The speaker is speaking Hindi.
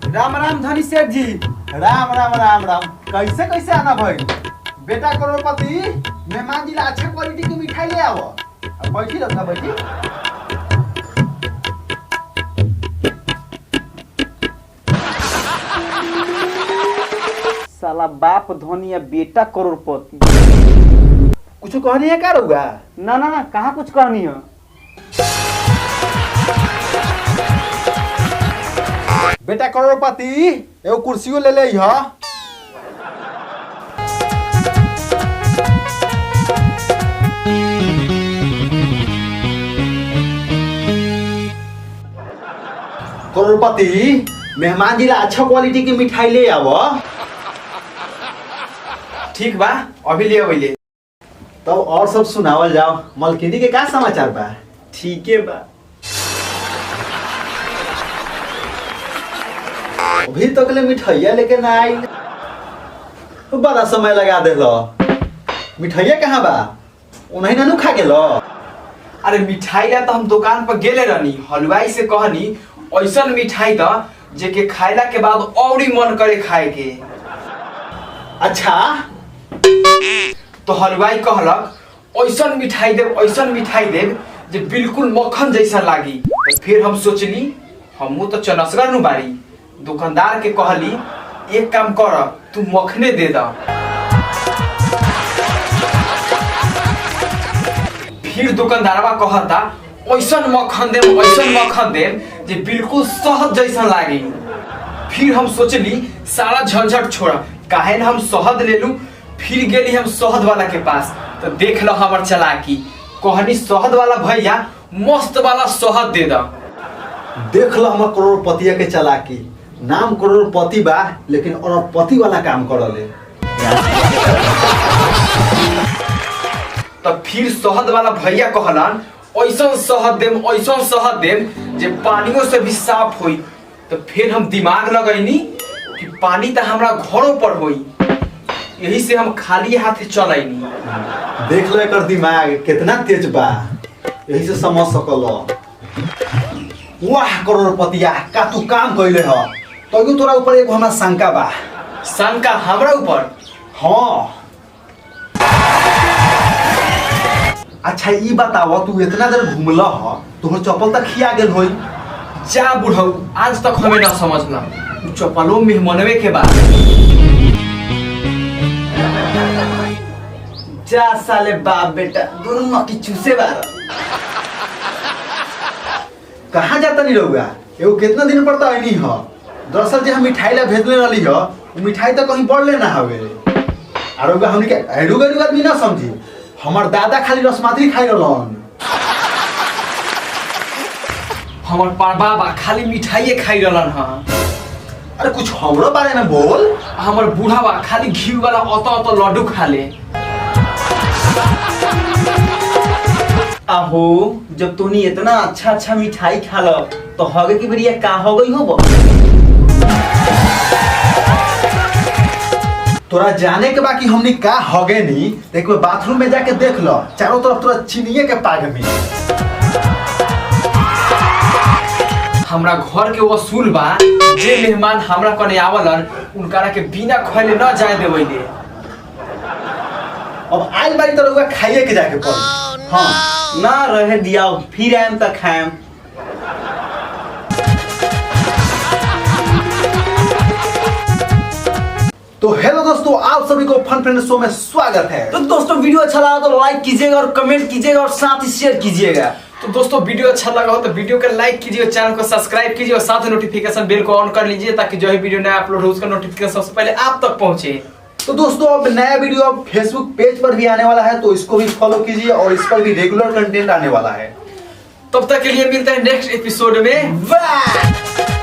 राम राम धनी सेठ जी। राम राम राम राम। कैसे कैसे आना भाई? बेटा करोड़पति मेहमान जी ला अच्छा क्वालिटी की मिठाई ले आओ। अब बैठी रखना बैठी। साला बाप धनी है बेटा करोड़पति। कुछ कहनी है क्या रहुआ? ना ना ना कहाँ कुछ कहनी है। बेटा करोड़पति एगो कुर्सियों ले ले ह। करोड़पति मेहमान जी ला अच्छा क्वालिटी की मिठाई ले आओ। ठीक बा अभी ले अबैले। तो और सब सुनावल जाओ। मलकिनी के क्या समाचार बा? ठीक है बा। अभी तक ले मिठाइया लेके ना आई। बड़ा समय लगा दे लो। मिठाइया कहाँ बा? उन्हीं ना खा के लो। अरे मिठाई ला तो हम दुकान पर गेले रहनी, हलवाई से कहनी ऐसा मिठाई दा जेके खाइला के बाद और ही मन करे खाए के। अच्छा तो हलवाई कहलक ऐसा मिठाई देव जे बिल्कुल मक्खन जैसा लागी। तो फिर हम सोचली हमू तो चनसगर नु बारी, दुकानदार के कहली एक काम कर तू मखने दे दा। फिर दुकानदारवा कहता ऐसा मक्खन देव जे बिल्कुल शहद जैसा लागी। फिर हम सोचली सारा झंझट छोड़ा काहे न हम शहद ले लूं। फिर गेली हम शहद वाला के पास, तो देख लो हमर चालाकी। कहनी शहद वाला भैया मस्त वाला शहद दे दा। देख लो हमार करोड़पतिया के चालाकी। नाम करोड़पति बा लेकिन अरबपति वाला काम करले। तब फिर शहद वाला भैया कहलन ऐसा शहद देम जे पानियों से भी साफ होई। तो फिर हम दिमाग लगैनी कि पानी तो हमरा घरों पर होई, यही से हम खाली हाथ चलैनी। देख लो एकर दिमाग कितना तेज बा, यही से समझ सकलो। वाह करोड़पतिया का तू काम कैले ह। तो तोरा ऊपर एगो हमरा शंका बा। शंका हमरा ऊपर? हाँ। अच्छा ई बताओ तू इतना देर घूमला ह, तोहर चप्पल तक खिया गेल होई। जा बुढ़ऊ आज तक हमें ना समझना, चप्पलों में मनवे के बाद। जा साले बाप बेटा दोनों मक्की चूसे बार। कहाँ जाता नहीं रहुआ? एगो कितना दिन पर तो आईनी ह। दरअसल जे हम मिठाई ला भेजले रहली ह, वो मिठाई तो कहीं पड़ले ना हवे। और रहुआ हमनी के एडू आदमी ना समझी। हमार दादा खाली रसमात्री खाई रहलन। हमार बाबा खाली मिठाइए खाई रहलन हां। अरे कुछ हमरो बारे में बोल। हमार बूढ़ावा खाली घी वाला अतो लड्डू खा ले। आहो जब तूने इतना अच्छा मिठाई खा लो तो हगे की बढ़िया का हो गई हो। तोरा जाने के बाकी हमनी का हगे नी। देखो बाथरूम में जाके देख लो, चारों तरफ तोरा चीनिए के पाग में। हमरा घर के वसूल बा जे मेहमान हमरा कने आवलन उनकरा के बिना खइले न जाए देवैले। अब आइल बारी तो रहुआ खाइए के जाके पड़ी। हाँ ना रहे दिया फिर आएम तक खाएम। तो हेलो दोस्तों, आप सभी को फन फ्रेंड शो में स्वागत है। तो दोस्तों वीडियो अच्छा लगा तो लाइक कीजिएगा और कमेंट कीजिएगा और साथ ही शेयर कीजिएगा। तो दोस्तों वीडियो अच्छा लगा हो तो वीडियो को लाइक कीजिए, चैनल को सब्सक्राइब कीजिए और साथ ही नोटिफिकेशन बेल को ऑन कर लीजिए ताकि जो भी वीडियो नया अपलोड हो उसका नोटिफिकेशन सबसे पहले आप तक पहुंचे। तो दोस्तों अब नया वीडियो अब फेसबुक पेज पर भी आने वाला है, तो इसको भी फॉलो कीजिए और इस पर भी रेगुलर कंटेंट आने वाला है। तब तक के लिए मिलते हैं नेक्स्ट एपिसोड में। वाह।